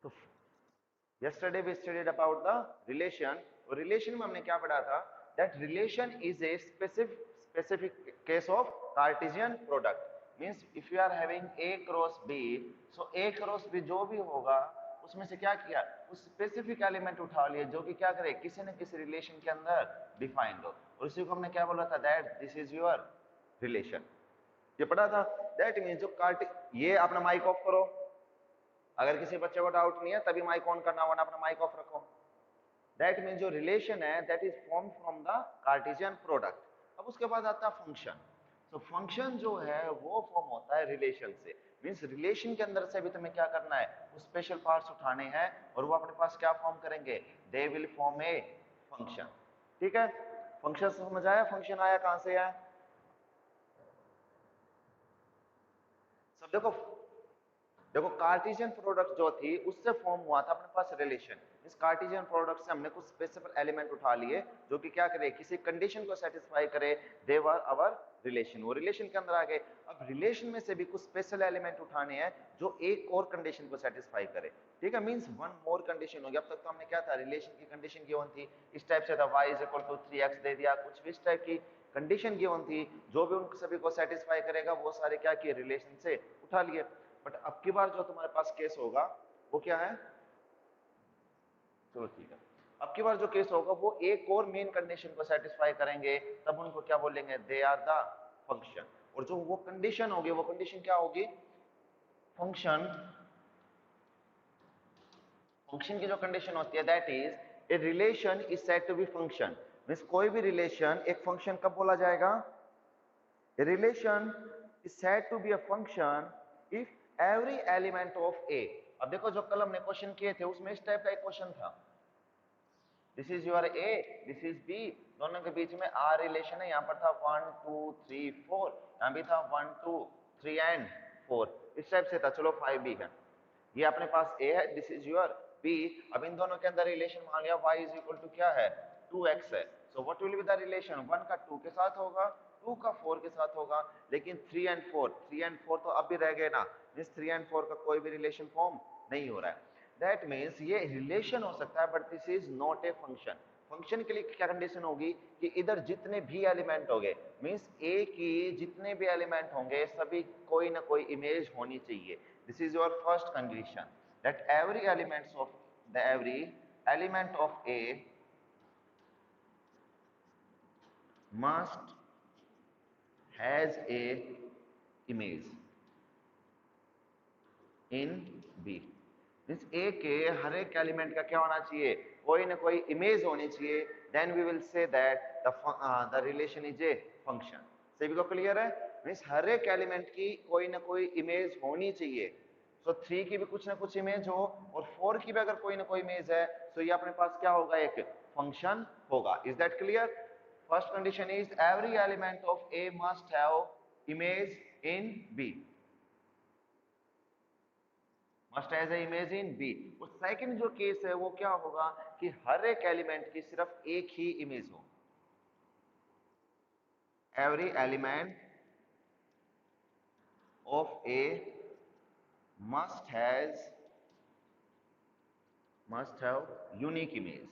तो yesterday we studied about the relation, और relation में हमने क्या पढ़ा था, that relation is a specific case of Cartesian product. Means if you are having a cross b, so a cross b जो भी होगा उसमें से क्या किया, उस स्पेसिफिक एलिमेंट उठा लिए जो कि क्या करे, किसी न किसी रिलेशन के अंदर डिफाइंड हो, और इसी को हमने क्या बोला था, that this is your relation, ये पढ़ा था। दैट मीन्स जो ये अपना माइक ऑफ करो, अगर किसी बच्चे को डाउट नहीं है तभी माइक ऑन करना, वरना अपना माइक ऑफ रखो। दैट मीन्स जो रिलेशन है that is form from the Cartesian product. अब उसके बाद आता है फंक्शन। तो फंक्शन जो है वो फॉर्म होता है रिलेशन से। मीन्स रिलेशन के अंदर से भी तुम्हें क्या करना है, वो स्पेशल पार्ट्स उठाने हैं और वो अपने पास क्या फॉर्म करेंगे, they will form a function. ठीक है, फंक्शन समझ आया, फंक्शन आया कहां से आया सब देखो। देखो कार्टेशियन प्रोडक्ट जो थी उससे फॉर्म हुआ था अपने पास रिलेशन। इस कार्टेशियन प्रोडक्ट से हमने कुछ स्पेसिफिक एलिमेंट उठा लिए जो कि क्या करे, किसी कंडीशन को सेटिस्फाई करे, दे वर आवर रिलेशन, वो रिलेशन के अंदर आ गए। अब रिलेशन में से भी कुछ स्पेशल एलिमेंट उठाने हैं जो एक और कंडीशन को सेटिस्फाई करे। ठीक है, मींस वन मोर कंडीशन हो गया। अब तक तो हमने क्या था, रिलेशन की कंडीशन गिवन थी, इस टाइप से था y is equal to 3x दे दिया, कुछ भी इस टाइप की कंडीशन गिवन थी, जो भी उन सभी को सेटिस्फाई करेगा वो सारे क्या किए, रिलेशन से उठा लिए। बट अब की बार जो तुम्हारे पास केस होगा वो क्या है, चलो ठीक है, अब की बार जो केस होगा वो एक और मेन कंडीशन को सेटिस्फाई करेंगे, तब उनको क्या बोलेंगे, दे आर द फंक्शन। और जो वो कंडीशन होगी वो कंडीशन क्या होगी, फंक्शन। फंक्शन की जो कंडीशन होती है that is a relation is said to be function. Means कोई भी रिलेशन एक फंक्शन कब बोला जाएगा, a relation is said to be a function if every element of A। अब देखो जो कल हमने क्वेश्चन किए थे उसमें इस टाइप का एक क्वेश्चन था, this is your A, this is B, दोनों के बीच में आर रिलेशन है, यहाँ पर था 1 2 3 4, यहाँ भी था 1 2 3 एंड 4, इस टाइप से था। चलो 5 भी है, ये अपने पास A है, दिस इज योर B। अब इन दोनों के अंदर रिलेशन मान लिया y इज इक्वल टू क्या है, 2x है। So what will be the relation, 1 का 2 के साथ होगा, 2 का 4 के साथ होगा, लेकिन 3 एंड 4, 3 एंड 4 तो अब भी रह गए ना, इस 3 एंड 4 का कोई भी रिलेशन फॉर्म नहीं हो रहा है। दैट मीन्स ये रिलेशन हो सकता है but this is not a function. Function के लिए क्या कंडीशन होगी कि इधर जितने भी एलिमेंट होंगे, मीन्स ए की जितने भी एलिमेंट होंगे सभी कोई ना कोई इमेज होनी चाहिए। This is your first condition, that every element of A must has a image in B। Means A के हर एक एलिमेंट का क्या होना चाहिए, कोई ना कोई इमेज होनी चाहिए, then we will say that the relation is a function. सभी को क्लियर है, मीन्स हर एक एलिमेंट की कोई ना कोई इमेज होनी चाहिए। सो 3 की भी कुछ ना कुछ इमेज हो और 4 की भी अगर कोई ना कोई इमेज है तो ये अपने पास क्या होगा, एक फंक्शन होगा। Is that clear. First condition is every element of A must have image in B, must as a image in B. और सेकंड जो केस है वो क्या होगा कि हर एक एलिमेंट की सिर्फ एक ही इमेज हो, every element of A must has must have unique image.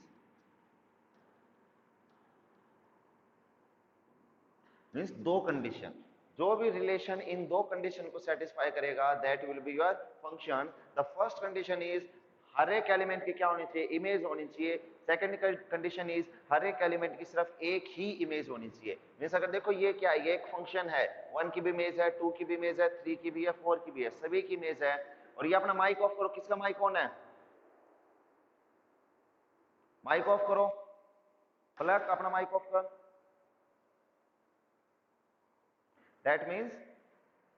Means दो कंडीशन, जो भी रिलेशन इन दो कंडीशन को सेटिस्फाई करेगा that will be your function. The first condition is हर एक एलिमेंट की क्या होनी चाहिए, इमेज होनी चाहिए। सेकंड कंडीशन इज हर एक एलिमेंट की सिर्फ एक ही इमेज होनी चाहिए। मीन्स अगर देखो ये क्या है, ये एक फंक्शन है, 1 की भी इमेज है, 2 की भी इमेज है, 3 की भी है, 4 की भी है, सभी की इमेज है। और ये अपना माइक ऑफ करो, किसका माइक ऑन है, माइक ऑफ करो, प्लग अपना माइक ऑफ कर। दैट मीन्स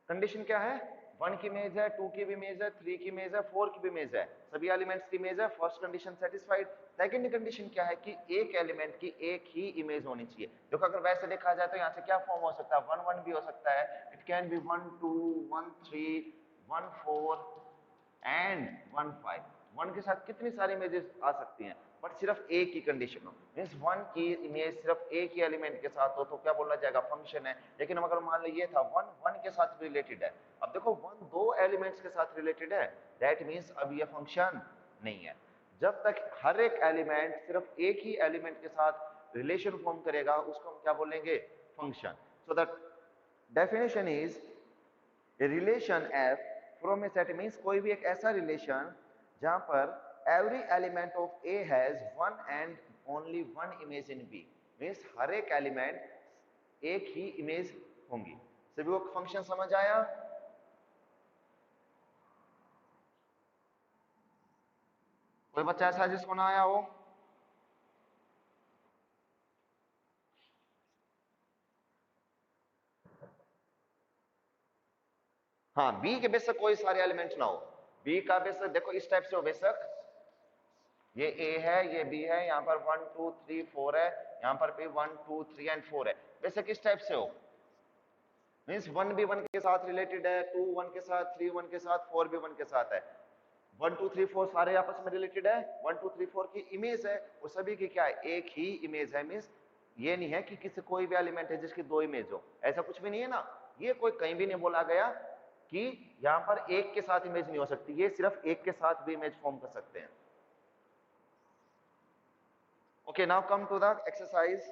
कंडीशन क्या है, 1 की इमेज है, 2 की भी इमेज है, 3 की इमेज है, 4 की भी इमेज है, सभी एलिमेंट्स की इमेज है। First condition satisfied. Second condition क्या है कि एक एलिमेंट की एक ही इमेज होनी चाहिए। देखो अगर वैसे देखा जाए तो यहाँ से क्या फॉर्म हो सकता है, 1 1 भी हो सकता है, इट कैन बी 1 2 1 3 1 4 एंड 1 5। 1 के साथ कितनी सारी इमेजेस आ सकती हैं, बट सिर्फ एक ही कंडीशन हो, मीन्स 1 की इमेज सिर्फ एक ही एलिमेंट के साथ हो तो क्या बोला जाएगा, फंक्शन है। लेकिन अगर मान लो ये था 1 1 के साथ रिलेटेड है, अब देखो 1 दो एलिमेंट्स के साथ रिलेटेड है, दैट मीन्स अब ये फंक्शन नहीं है। जब तक हर एक एलिमेंट सिर्फ एक ही एलिमेंट के साथ रिलेशन फॉर्म करेगा उसको हम क्या बोलेंगे, function. So the definition is a relation F from A set means कोई भी एक ऐसा रिलेशन जहां पर every element of A has one and only one image in B, means हर एक एलिमेंट एक ही इमेज होंगी। सभी को फंक्शन समझ आया? कोई बच्चा ऐसा जिसको ना आया हो? हाँ, बी के बेशक कोई सारे एलिमेंट ना हो, बी का बेशक देखो इस टाइप से हो, बेशक ये ए है, ये बी है, यहाँ पर 1 2 3 4 है, यहाँ पर भी 1 2 3 एंड 4 है, बेशक इस टाइप से हो, मीन्स 1 भी 1 के साथ रिलेटेड है, 2 1 के साथ, 3 1 के साथ, 4 भी 1 के साथ है, 1 2 3 4 सारे आपस में रिलेटेड है, 1 2 3 4 की इमेज है और सभी की क्या है, एक ही इमेज है। मीन्स ये नहीं है कि किसी कोई भी एलिमेंट है जिसकी दो इमेज हो, ऐसा कुछ भी नहीं है ना, ये कोई कहीं भी नहीं बोला गया कि यहाँ पर एक के साथ इमेज नहीं हो सकती, ये सिर्फ एक के साथ भी इमेज फॉर्म कर सकते हैं। Okay, now come to the exercise.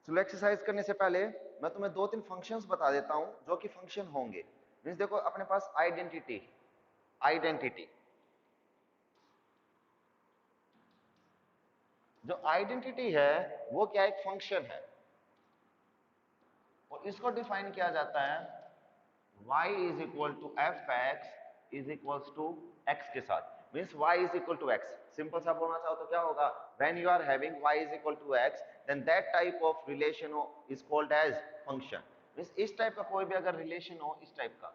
चलो एक्सरसाइज करने से पहले मैं तुम्हें दो तीन फंक्शंस बता देता हूं जो कि फंक्शन होंगे। मीन्स देखो अपने पास आइडेंटिटी, आइडेंटिटी जो आइडेंटिटी है वो क्या, एक फंक्शन है और इसको डिफाइन किया जाता है y is equal to F X is equal to X के साथ। Means y is equal to X, simple सा बोलना चाहो तो क्या होगा, when you are having y is equal to X then that type of relation is called as function. Means इस type का कोई भी अगर रिलेशन हो इस टाइप का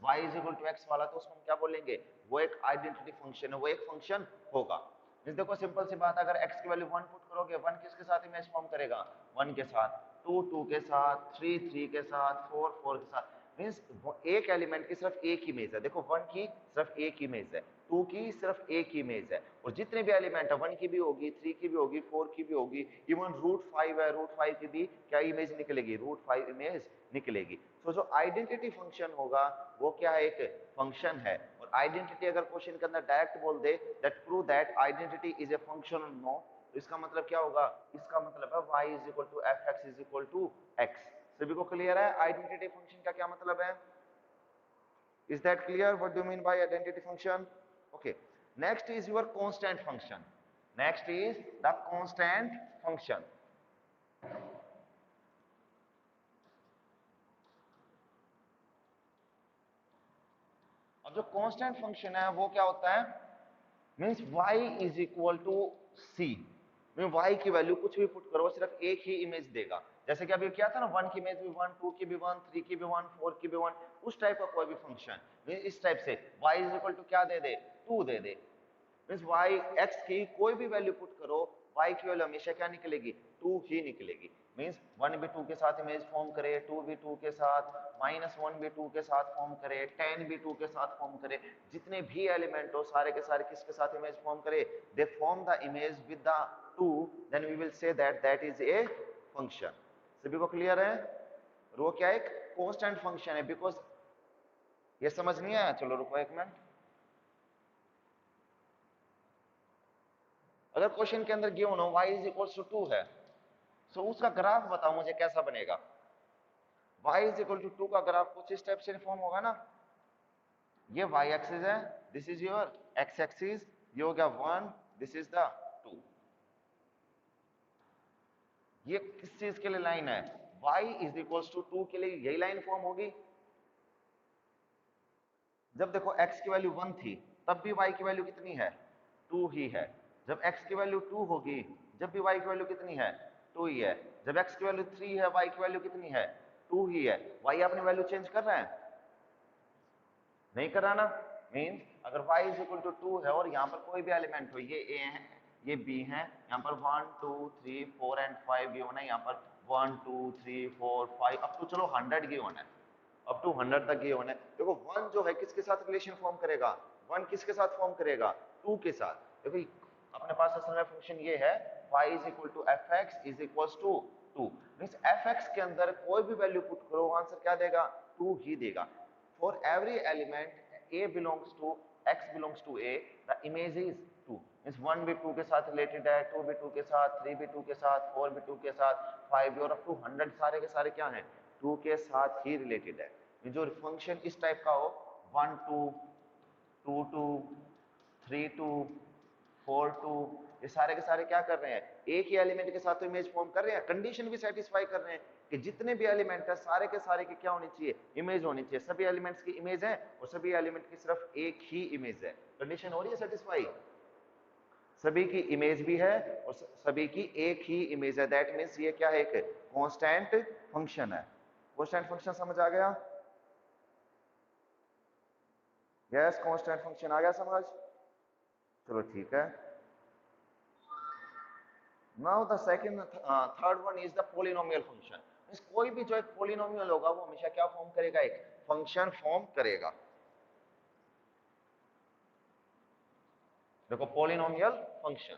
y is equal to X वाला, तो उसको हम क्या बोलेंगे, वो एक आइडेंटिटी फंक्शन है, वो एक फंक्शन होगा। मीन्स देखो सिंपल सी बात, अगर x की वैल्यू 1 पुट करोगे, 1 किसके साथ इमेज फॉर्म करेगा, 1 के साथ, 2 2 के साथ, 3 3 के साथ, 4 4 के साथ। मीन्स एक एलिमेंट की सिर्फ एक इमेज है, देखो 1 की सिर्फ एक इमेज है, 2 की सिर्फ एक इमेज है, और जितने भी एलिमेंट है 1 की भी होगी, 3 की भी होगी, 4 की भी होगी, इवन रूट 5 है, रूट 5 की भी क्या इमेज निकलेगी, रूट 5 इमेज निकलेगी। तो जो आइडेंटिटी फंक्शन होगा वो क्या है, एक फंक्शन है। और आइडेंटिटी अगर क्वेश्चन के अंदर डायरेक्ट बोल दे that prove that identity is a function और नो, तो इसका मतलब क्या होगा, इसका मतलब है y is equal to F X is equal to X. सभी को क्लियर है आइडेंटिटी फंक्शन का क्या मतलब है? Is that clear? What do you mean by identity function? Okay. Next is your constant function. Next is the constant function. अब जो constant function है वो क्या होता है, means y is equal to C, mean y की value कुछ भी पुट करो सिर्फ एक ही इमेज देगा। जैसे कि अभी क्या था ना, 1 की इमेज भी 1, 2 की भी 1, 3 की भी 1, 4 की भी 1, उस टाइप का कोई भी फंक्शन इस टाइप से y इज इक्वल टू क्या दे दे, 2 दे दे। मीन्स y x की कोई भी वैल्यू पुट करो, y की वैल्यू हमेशा क्या निकलेगी, 2 ही निकलेगी। मीन्स 1 भी 2 के साथ इमेज फॉर्म करे, 2 भी 2 के साथ, -1 भी 2 के साथ फॉर्म करे, 10 भी 2 के साथ फॉर्म करे, जितने भी एलिमेंट हो सारे के सारे किसके साथ इमेज फॉर्म करे, they form the image with the 2, then we will say that that is a function. सभी को क्लियर है? वो क्या एक कांस्टेंट फंक्शन है, बिकॉज ये समझ नहीं आया, चलो रुको एक मिनट। अगर क्वेश्चन के अंदर गिवन हो y इज इक्वल टू 2 है, तो उसका ग्राफ बताओ मुझे कैसा बनेगा। y इज इक्वल टू 2 का ग्राफ कुछ इस टाइप से फॉर्म होगा ना, ये y एक्सिस है, this is your x axis, ये हो गया 1, दिस इज द 2। ये किस चीज के लिए लाइन है, y इज इक्वल टू 2 के लिए यही लाइन फॉर्म होगी। जब देखो x की वैल्यू 1 थी तब भी y की वैल्यू कितनी है, 2 ही है। जब x की वैल्यू 2 होगी जब भी y की वैल्यू कितनी है, 2 ही है। जब x की वैल्यू 3 है y की वैल्यू कितनी है, 2 ही है। y अपनी वैल्यू चेंज कर रहा है, नहीं कर रहा ना। मींस अगर y इज इक्वल टू 2 है और यहाँ पर कोई भी एलिमेंट हो, ये a है, ये b है, यहाँ पर 1 2 3 4 एंड 5 गिवन है, यहाँ पर 1 2 3 4 5 अप टू चलो 100 गिवन है, अप टू 100 तक गिवन है। देखो 1 जो है किसके साथ रिलेशन फॉर्म करेगा, 1 किसके साथ फॉर्म करेगा, 2 के साथ। देखो अपने पास असल में फंक्शन ये है y is equal to F X is equal to 2 means fx के अंदर कोई भी वैल्यू पुट करो आंसर क्या देगा 2 ही देगा for every element a belongs to x belongs to a the image is 2 means 1 भी 2 के साथ रिलेटेड है 2 भी 2 के साथ 3 भी 2 के साथ 4 भी 2 के साथ 5 भी और अप टू 100 सारे के सारे क्या हैं 2 के साथ ही रिलेटेड है जो फंक्शन इस टाइप का हो 1 2 2 2 3 2 4 2 ये सारे के सारे क्या कर रहे हैं एक ही एलिमेंट के साथ तो इमेज फॉर्म कर रहे हैं कंडीशन भी सेटिस्फाई कर रहे हैं कि जितने भी एलिमेंट है सारे के सारे की क्या होनी चाहिए इमेज होनी चाहिए सभी एलिमेंट्स की इमेज है और सभी एलिमेंट की सिर्फ एक ही इमेज है कंडीशन हो रही है सेटिस्फाई सभी की इमेज भी है और सभी की एक ही इमेज है दैट मींस ये क्या है एक कांस्टेंट फंक्शन है कांस्टेंट फंक्शन समझ आ गया यस कांस्टेंट फंक्शन आ गया समझ चलो ठीक है Now the third one is the polynomial function. Means कोई भी जो एक पोलिनोमियल होगा वो हमेशा क्या फॉर्म करेगा एक फंक्शन फॉर्म करेगा देखो पोलिनोमियल फंक्शन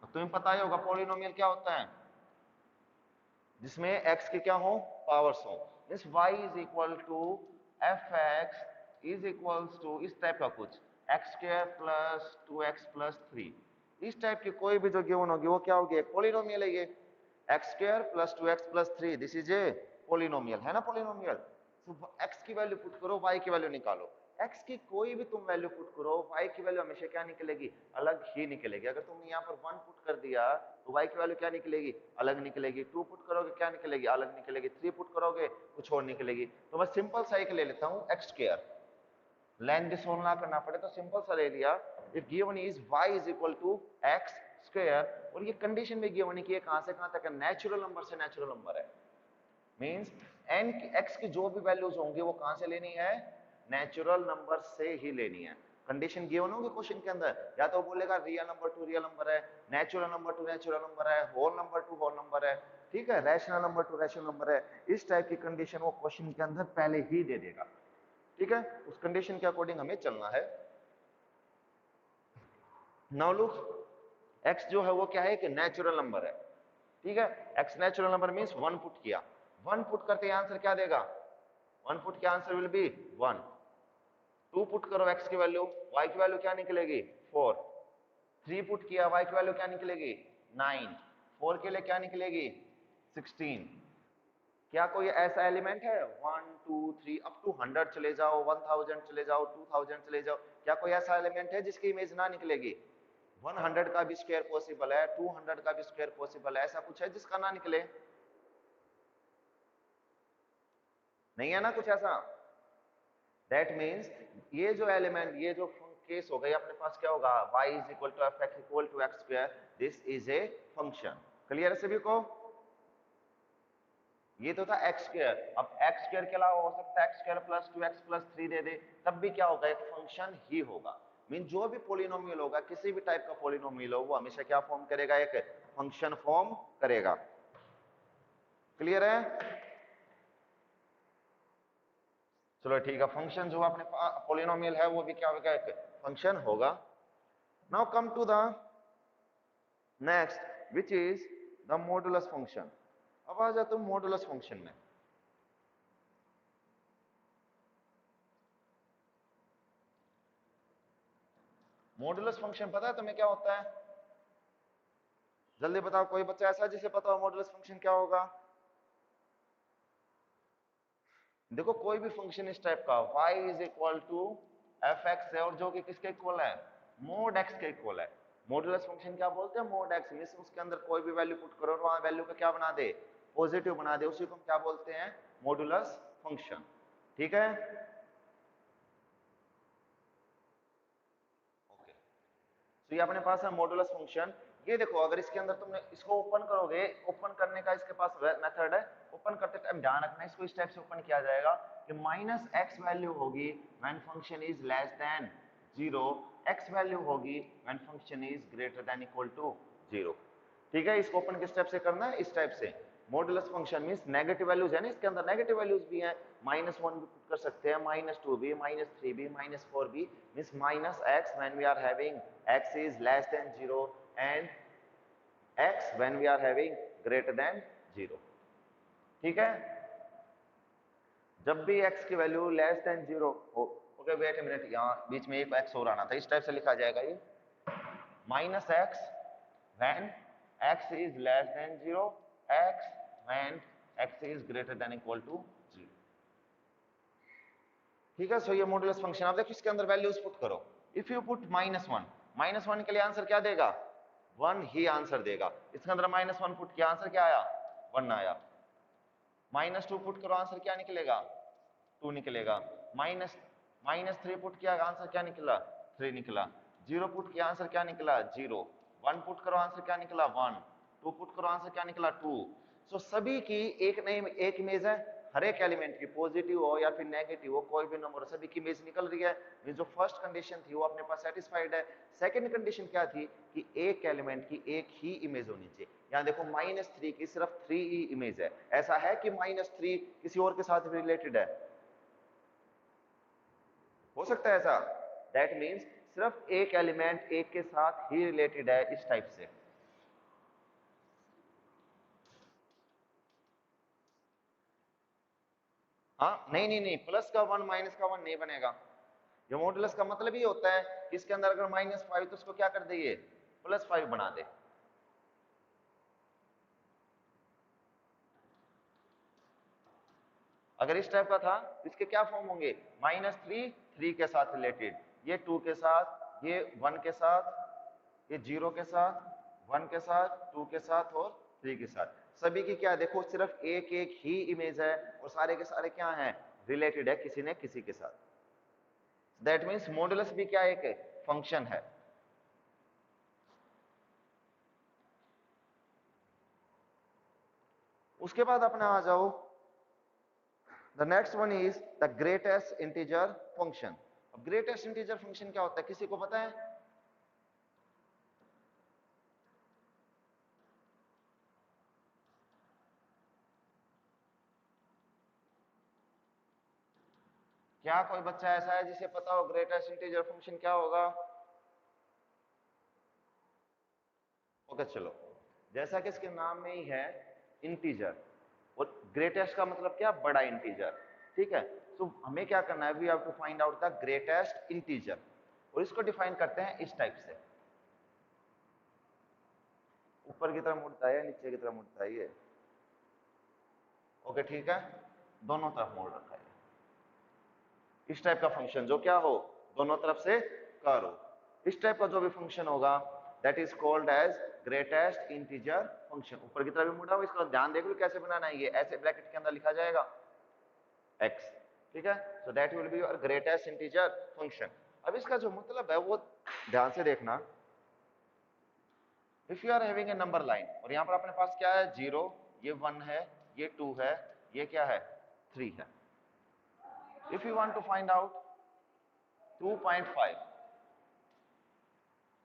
तुम्हें पता ही होगा पोलिनोमियल क्या होता है जिसमें x के क्या हो पावर्स हो means y is equal to fx is equals to इस टाइप का कुछ x square plus 2x plus 3 इस टाइप की कोई भी जो गिवन होगी वो क्या होगी एक पोलिनोमियल है ये x square plus 2x plus 3 this is A polynomial है ना पोलिनोमियल तो x की वैल्यू पुट करो y की वैल्यू निकालो x की कोई भी तुम वैल्यू पुट करो y की वैल्यू हमेशा क्या निकलेगी अलग ही निकलेगी अगर तुमने यहाँ पर 1 पुट कर दिया तो y की वैल्यू क्या निकलेगी अलग निकलेगी 2 पुट करोगे क्या निकलेगी अलग निकलेगी 3 पुट करोगे कुछ और निकलेगी तो मैं सिंपल सा एक ले लेता हूँ x स्क्वायर लेंथ सोल्व ना करना पड़े तो सिंपल सा ले लिया if given is y is equal to x square और ये कंडीशन भी गिवन है कि ये कहां से कहां तक है नेचुरल नंबर से नेचुरल नंबर है मींस n की x की जो भी वैल्यूज होंगी वो कहां से लेनी है नेचुरल नंबर से ही लेनी है कंडीशन गिवन होगी क्वेश्चन के अंदर या तो बोलेगा real number to real number है natural number to natural number है whole number to whole number है ठीक है rational number to rational number है इस टाइप की कंडीशन वो क्वेश्चन के अंदर पहले ही दे देगा ठीक है उस कंडीशन के अकॉर्डिंग हमें चलना है नाउ लुक x जो है वो क्या है एक नेचुरल नंबर है ठीक है x natural number means 1 put किया 1 पुट करते आंसर क्या देगा 1 पुट के आंसर विल बी 1 2 पुट करो x की वैल्यू y की वैल्यू क्या निकलेगी 4 3 पुट किया y की वैल्यू क्या निकलेगी 9 4 के लिए क्या निकलेगी 16 क्या कोई ऐसा एलिमेंट है 1 2 3 अप टू 100 चले जाओ 1000 चले जाओ 2000 चले जाओ क्या कोई ऐसा एलिमेंट है जिसकी इमेज ना निकलेगी 100 का भी स्क्वायर पॉसिबल है 200 का भी स्क्वायर पॉसिबल है ऐसा कुछ है जिसका ना निकले नहीं है ना कुछ ऐसा दैट मीन्स ये जो एलिमेंट ये जो केस हो गई अपने पास क्या होगा y is equal to F X equal to X square this is a function clear है सभी को ये तो था x स्क्वायर अब x स्क्वायर के अलावा हो सकता है x square plus 2x plus 3 दे दे तब भी क्या होगा एक फंक्शन ही होगा मीन जो भी पोलिनोमियल होगा किसी भी टाइप का पोलिनोमियल हो वो हमेशा क्या फॉर्म करेगा एक फंक्शन फॉर्म करेगा क्लियर है चलो ठीक है फंक्शन जो अपने पोलिनोमियल है वो भी क्या होगा एक फंक्शन होगा now come to the next which is the modulus function अब आ जाते हैं मॉडुलस फंक्शन में मॉडुलस फंक्शन पता है तुम्हें क्या होता है जल्दी बताओ कोई बच्चा ऐसा जिसे पता हो मॉडुलस फंक्शन क्या होगा देखो कोई भी फंक्शन इस टाइप का y is equal to F X है और जो कि किसके इक्वल है मोड x के इक्वल है मॉडुलस फंक्शन क्या बोलते हैं मोड x मींस उसके अंदर कोई भी वैल्यू पुट करो और वहां वैल्यू को क्या बना दे पॉजिटिव बना दे उसी को हम क्या बोलते हैं मॉडुलस फंक्शन ठीक है ओके तो ये अपने पास है मॉडुलस फंक्शन ये देखो अगर इसके अंदर तुमने इसको ओपन करोगे ओपन करने का इसके पास मेथड है ओपन करते टाइम ध्यान रखना इसको इस टाइप से ओपन किया जाएगा कि -x वैल्यू होगी when function is less than 0 x value होगी when function is greater than equal to 0 ठीक है इसको ओपन किस टाइप से करना है इस टाइप से modulus function means negative values है ना, इसके अंदर नेगेटिव वैल्यूज भी हैं, -1 भी पुट कर सकते हैं, -2 भी, -3 भी, -4 भी, means -x when we are having x is less than 0 and x when we are having greater than 0। ठीक है, जब भी x की वैल्यू लेस देन 0 हो, ओके वेट ए मिनट, यहाँ बीच में एक x और आना था, इस टाइप से लिखा जाएगा ये -x when x is less than 0, x when x is greater than equal to 0। ठीक है, सो ये मॉडुलस फंक्शन, आप देखो इसके अंदर वैल्यूज पुट करो, इफ यू पुट -1 के लिए आंसर क्या देगा, 1 ही आंसर देगा, इसके अंदर -1 पुट किया, आंसर क्या आया, 1 आया, -2 पुट करो, आंसर क्या निकलेगा, 2 निकलेगा, -3 पुट किया, आंसर क्या निकला, 3 निकला, 0 पुट किया, आंसर क्या निकला, 0, 1 पुट करो, आंसर क्या निकला, 1, 2 पुट करो, आंसर क्या निकला, 2। सो सभी की एक इमेज है, हर एक एलिमेंट की, पॉजिटिव हो या फिर नेगेटिव हो, कोई भी नंबर हो, सभी की इमेज निकल रही है, मींस जो फर्स्ट कंडीशन थी वो अपने पास सेटिस्फाइड है। सेकंड कंडीशन क्या थी कि एक एलिमेंट की एक ही इमेज होनी चाहिए, यहाँ देखो -3 की सिर्फ 3 ही इमेज है, ऐसा है कि -3 किसी और के साथ भी रिलेटेड है, हो सकता है ऐसा, दैट मीन्स सिर्फ एक एलिमेंट एक के साथ ही रिलेटेड है, इस टाइप से। हाँ नहीं, प्लस का 1 माइनस का 1 नहीं बनेगा, ये मॉडुलस का मतलब ही होता है कि इसके अंदर अगर -5 तो उसको क्या कर दे, +5 बना दे। अगर इस टाइप का था इसके क्या फॉर्म होंगे, -3 3 के साथ रिलेटेड, ये 2 के साथ, ये 1 के साथ, ये 0 के साथ, 1 के साथ, 2 के साथ और 3 के साथ, सभी की क्या देखो सिर्फ एक एक ही इमेज है और सारे के सारे क्या हैं, रिलेटेड है किसी ने किसी के साथ। दैट मीन्स मॉडुलस भी क्या एक फंक्शन है। उसके बाद अपना आ जाओ, the next one is the greatest integer function. अब ग्रेटेस्ट इंटीजर फंक्शन क्या होता है, किसी को पता है? क्या कोई बच्चा ऐसा है जिसे पता हो ग्रेटेस्ट इंटीजर फंक्शन क्या होगा? ओके चलो, जैसा कि इसके नाम में ही है इंटीजर, और ग्रेटेस्ट का मतलब क्या, बड़ा इंटीजर। ठीक है, तो हमें क्या करना है, we have to find out the greatest integer, और इसको डिफाइन करते हैं इस टाइप से, ऊपर की तरफ मुड़ता है नीचे की तरफ मुड़ता है ये, ओके ठीक है, दोनों तरफ मोड़ रखा है, इस टाइप का फंक्शन जो क्या हो, दोनों तरफ से कर्व हो, इस टाइप का जो भी फंक्शन होगा that is called as greatest integer function. ऊपर की तरफ भी मुड़ा हुआ, इसका ध्यान देख लो कैसे बनाना है, ये ऐसे ब्रैकेट के अंदर लिखा जाएगा x, ठीक है, so that will be your greatest integer function. अब इसका जो मतलब है वो ध्यान से देखना, if you are having a number line, और यहाँ पर अपने पास क्या है, 0, ये 1 है, ये 2 है, ये क्या है, 3 है। If you want to find out 2.5,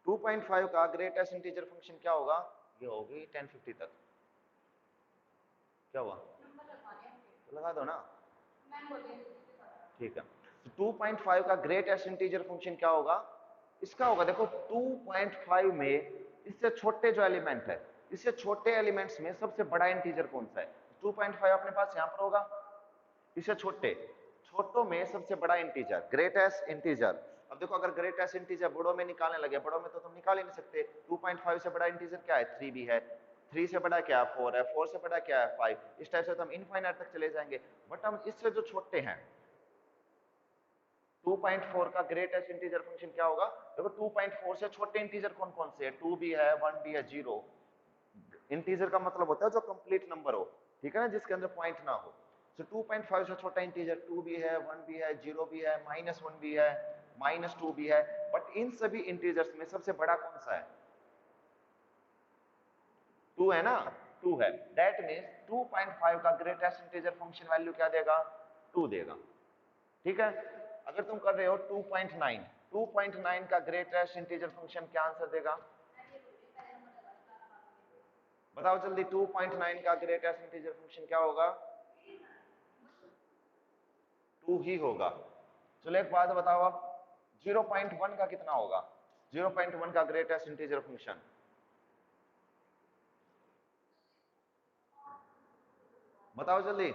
2.5 का ग्रेटेस्ट इंटीजर फंक्शन क्या होगा, ये होगी 1050 तक, क्या हुआ, तो लगा दो ना, ठीक है, तो 2.5 का ग्रेटेस्ट इंटीजर फंक्शन क्या होगा, इसका होगा देखो 2.5 में इससे छोटे जो एलिमेंट है, इससे छोटे एलिमेंट्स में सबसे बड़ा इंटीजर कौन सा है, 2.5 अपने पास यहाँ पर होगा, इससे छोटों में सबसे बड़ा इंटीजर ग्रेटेस्ट इंटीजर। अब देखो अगर ग्रेटेस्ट इंटीजर बड़ों में निकालने लगे, बड़ों में तो तुम निकाल ही नहीं सकते, 2.5 से बड़ा इंटीजर क्या है, 3 भी है, 3 से बड़ा क्या है, 4 है, 4 से बड़ा क्या है, 5, इस टाइप से तो हम इनफाइनाइट तक चले जाएंगे, बट हम इससे जो छोटे हैं 2.4 का ग्रेटेस्ट इंटीजर फंक्शन क्या होगा, देखो 2.4 से छोटे इंटीजर कौन कौन से है, 2 भी है, 1 भी है, 0, इंटीजर का मतलब होता है जो कंप्लीट नंबर हो, ठीक है ना, जिसके अंदर पॉइंट ना हो। तो 2.5 से छोटा इंटीजर 2 भी है, 1 भी है, 0 भी है, -1 भी है, -2 भी है, बट इन सभी इंटीजर्स में सबसे बड़ा कौन सा है, 2 है ना, 2 है, दैट मीन्स 2.5 का ग्रेटेस्ट इंटीजर फंक्शन वैल्यू क्या देगा, 2 देगा। ठीक है, अगर तुम कर रहे हो 2.9, 2.9 का ग्रेटेस्ट इंटीजर फंक्शन क्या आंसर देगा, बताओ जल्दी, 2.9 का ग्रेटेस्ट इंटीजर फंक्शन क्या होगा? 2 ही होगा। चलो एक बात बताओ अब, 0.1 का कितना होगा? 0.1 का ग्रेटेस्ट इंटीजर फंक्शन बताओ जल्दी।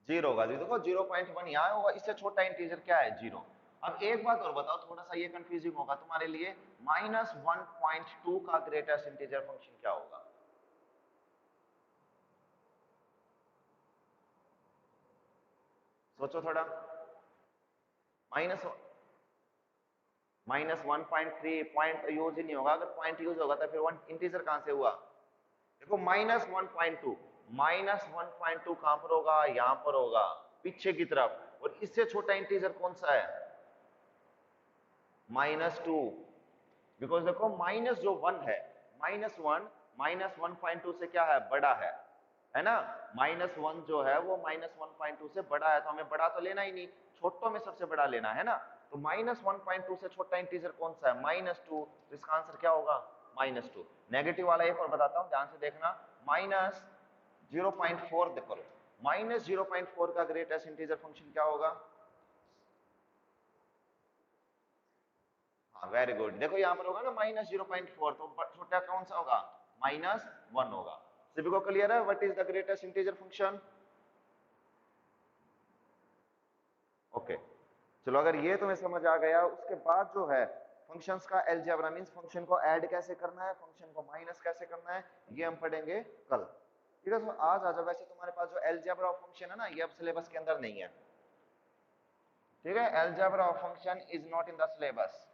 0 होगा जी, देखो 0.1 यहाँ होगा, इससे छोटा इंटीजर क्या है? 0। अब एक बात और बताओ, थोड़ा सा ये कंफ्यूजिंग होगा तुम्हारे लिए, -1.2 का ग्रेटेस्ट इंटीजर फंक्शन क्या होगा? सोचो थोड़ा। माइनस -1.3 पॉइंट यूज ही नहीं होगा, अगर पॉइंट यूज होगा तो फिर वन इंटीजर कहां से हुआ? देखो -1.2, -1.2 कहां पर होगा? यहां पर होगा, पीछे की तरफ। और इससे छोटा इंटीजर कौन सा है? -2। बिकॉज देखो माइनस जो 1 है, -1 -1.2 से क्या है? बड़ा है ना? -1 जो है वो -1.2 से बड़ा है, तो हमें बड़ा तो लेना ही नहीं, छोटों में सबसे बड़ा लेना है ना। तो -1.2 से छोटा इंटीजर कौन सा है? -2। तो इसका आंसर क्या होगा? -2। नेगेटिव वाला एक और बताता हूं, ध्यान से देखना। -0.4 देखो, -0.4 का ग्रेटेस्ट इंटीजर फंक्शन क्या होगा? हाँ वेरी गुड, देखो यहाँ पर होगा ना -0.4, तो छोटा कौन सा होगा? -1 होगा। सभी को क्लियर है what is the greatest integer function? Okay, चलो अगर ये तुम्हें समझ आ गया, उसके बाद जो है फंक्शंस का अलजेब्रा, मींस फंक्शन को ऐड कैसे करना है, फंक्शन को माइनस कैसे करना है, ये हम पढ़ेंगे कल। ठीक है, तो आज आ जाओ। वैसे तुम्हारे पास जो अलजेब्रा ऑफ फंक्शन है ना, ये अब सिलेबस के अंदर नहीं है। ठीक है, algebra of function is not in the syllabus.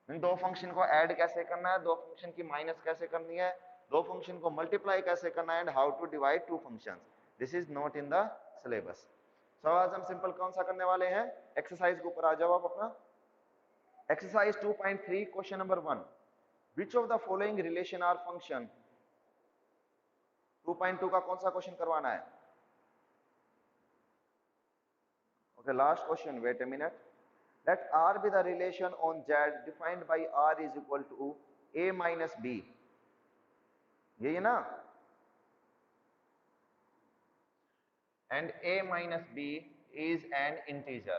दो फंक्शन को ऐड कैसे करना है, दो फंक्शन की माइनस कैसे करनी है, दो फंक्शन को मल्टीप्लाई कैसे करना है, and how to divide two functions, this is not in the syllabus. So आज हम सिंपल कौन सा करने वाले हैं? एक्सरसाइज के ऊपर आ जाओ आप अपना। Exercise 2.3 question number 1, which of the following relation are function. 2.2 का कौन सा क्वेश्चन करवाना है? Okay, last question, wait a minute. Let R be the relation on Z defined by R is equal to A minus B. यही है ना? And A minus B is an integer.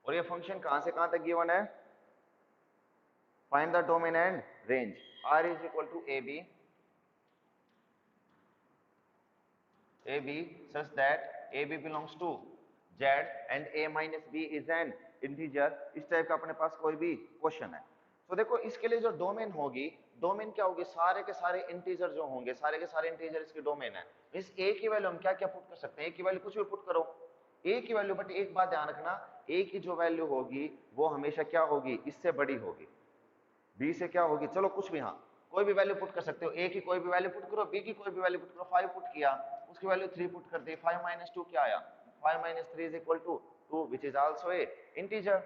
और ये फंक्शन कहां से कहां तक गिवन है? Find the domain and range. R is equal to AB. AB such that AB belongs to Z and A minus B is an integer. इस type का अपने पास कोई भी क्वेश्चन है, तो देखो इसके लिए जो डोमेन होगी, डोमेन क्या होगी? सारे के सारे इंटीजर जो होंगे, सारे के सारे इंटीजर इसकी डोमेन है। इस ए की वैल्यू हम क्या क्या पुट कर सकते हैं? ए की वैल्यू कुछ भी पुट करो, ए की वैल्यू, बट एक बात ध्यान रखना, ए की जो वैल्यू होगी वो हमेशा क्या होगी? इससे बड़ी होगी। बी से क्या होगी? चलो कुछ भी, हाँ कोई भी वैल्यू पुट कर सकते हो, ए की कोई भी वैल्यू पुट करो, बी की कोई भी वैल्यू पुट करो। 5 पुट किया, उसकी वैल्यू 3 पुट कर दी, 5 माइनस 2 क्या आया? 5 minus 3 is equal to 2 which is also a integer.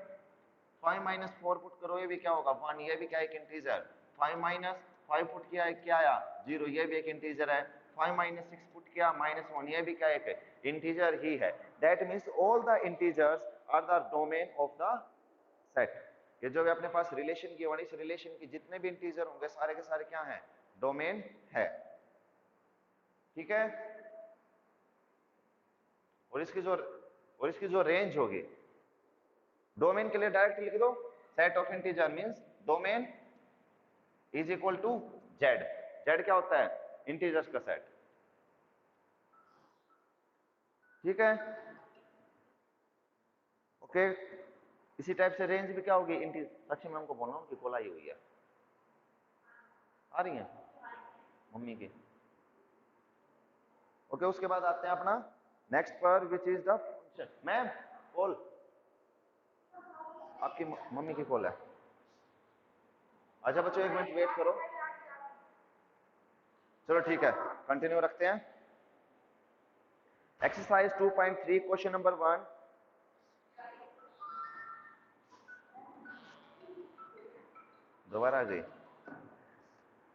5 minus 4 put करो, ये भी क्या होगा? 1, ये भी क्या एक इंटीजर। 5 माइनस 5 पुट किया है, क्या आया? 0, ये भी एक इंटीजर है। 5 माइनस 6 पुट किया, -1, ये भी क्या एक इंटीजर ही है। That means all the integers are the domain of the set. ये जो भी अपने पास रिलेशन की, इस रिलेशन की जितने भी इंटीजर होंगे सारे के सारे क्या हैं? डोमेन है। ठीक है, और इसकी जो रेंज होगी, डोमेन के लिए डायरेक्ट लिख दो, set of integer means domain is equal to Z. Z क्या होता है? इंटीजर्स का सेट। ठीक है, ओके। इसी टाइप से रेंज भी क्या होगी? लक्ष्मी मैम को बोलना, उनकी कॉल आई हुई है, आ रही है मम्मी की। ओके, उसके बाद आते हैं अपना नेक्स्ट पर, which is the function. Ma'am call, आपकी मम्मी की कॉल है। अच्छा बच्चों, एक मिनट वेट करो। चलो ठीक है, कंटिन्यू रखते हैं। एक्सरसाइज 2.3 क्वेश्चन नंबर 1, दोबारा आ गई।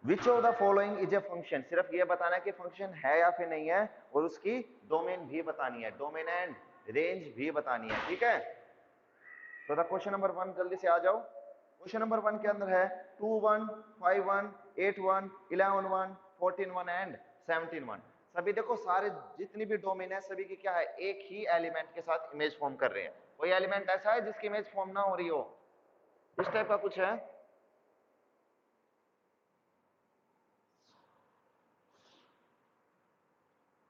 विच of the following is a function, सिर्फ ये बताना है कि फंक्शन है या फिर नहीं है, और उसकी डोमेन भी बतानी है, डोमेन एंड रेंज भी बतानी है। ठीक है, तो द क्वेश्चन नंबर 1, जल्दी से आ जाओ। क्वेश्चन नंबर 1 के अंदर है 2 1 5 1 8 1 11 1 14 1 एंड 17 1। सभी देखो सारे जितनी भी डोमेन है सभी की क्या है, एक ही एलिमेंट के साथ इमेज फॉर्म कर रहे हैं। कोई एलिमेंट ऐसा है जिसकी इमेज फॉर्म ना हो रही हो? इस टाइप का कुछ है?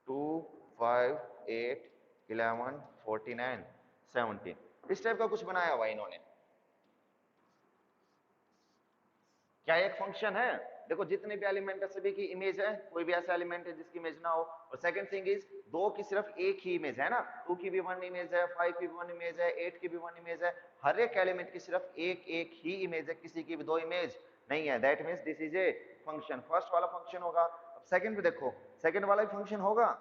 2 5 8 11 14 एंड 17 इस टाइप का कुछ बनाया हुआ इन्होंने। क्या एक फंक्शन है? देखो जितने भी एलिमेंट है सभी की इमेज है, कोई भी ऐसा एलिमेंट है जिसकी इमेज ना हो। और सेकंड थिंग इज दो की सिर्फ एक ही इमेज है ना, 2 की भी वन इमेज है, 5 की भी वन इमेज है, 8 की भी वन इमेज है। हर एक एलिमेंट की सिर्फ एक एक ही इमेज है, किसी की भी दो इमेज नहीं है। That means this is a function. First वाला फंक्शन होगा। अब सेकंड पे देखो, सेकंड वाला भी फंक्शन होगा।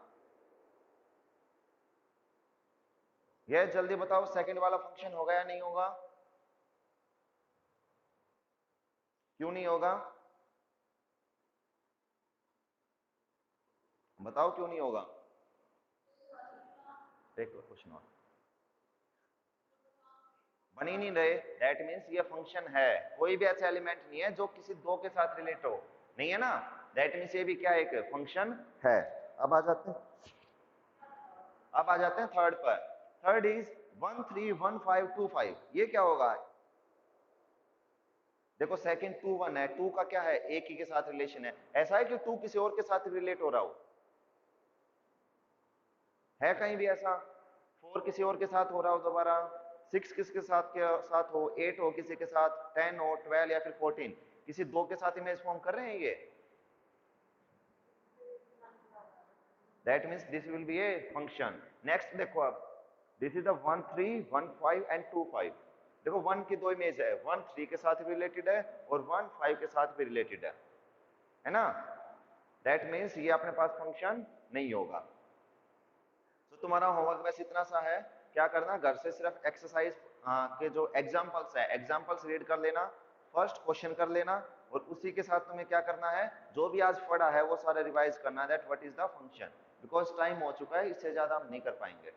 यह जल्दी बताओ सेकंड वाला फंक्शन होगा या नहीं होगा? क्यों नहीं होगा? बताओ क्यों नहीं होगा? देख लो क्वेश्चन और बन ही नहीं रहे। दैट मीन्स ये फंक्शन है, कोई भी ऐसा एलिमेंट नहीं है जो किसी दो के साथ रिलेट हो, नहीं है ना। दैट मीन्स ये भी क्या एक फंक्शन है। अब आ जाते हैं, अब आ जाते हैं थर्ड पर। Third is 1 3 1 5 2 5। ये क्या होगा? देखो सेकंड 2 1 है, 2 का क्या है, एक ही के साथ रिलेशन है। ऐसा है कि 2 किसी और के साथ रिलेट हो रहा हो? है कहीं भी ऐसा? 4 किसी और के साथ हो रहा हो दोबारा, 6 किसके साथ के साथ हो, 8 हो किसी के साथ, 10 हो, 12 या फिर 14 किसी दो के साथ इमेज फॉर्म कर रहे हैं ये? That means this will be a function. Next देखो अब, दिस इज द 1 3 1 5 एंड 2 5। देखो 1 की दो इमेज है, 1 3 के साथ भी रिलेटेड है और 1 5 के साथ भी रिलेटेड है ना। दैट मीन्स ये अपने पास फंक्शन नहीं होगा। तो तुम्हारा होमवर्क बस इतना सा है, क्या करना घर से सिर्फ एक्सरसाइज के जो एग्जांपल्स है एग्जांपल्स रीड कर लेना, फर्स्ट क्वेश्चन कर लेना और उसी के साथ तुम्हें क्या करना है, जो भी आज पढ़ा है वो सारा रिवाइज करना है, that what is the function. Because time हो चुका है, इससे ज्यादा हम नहीं कर पाएंगे।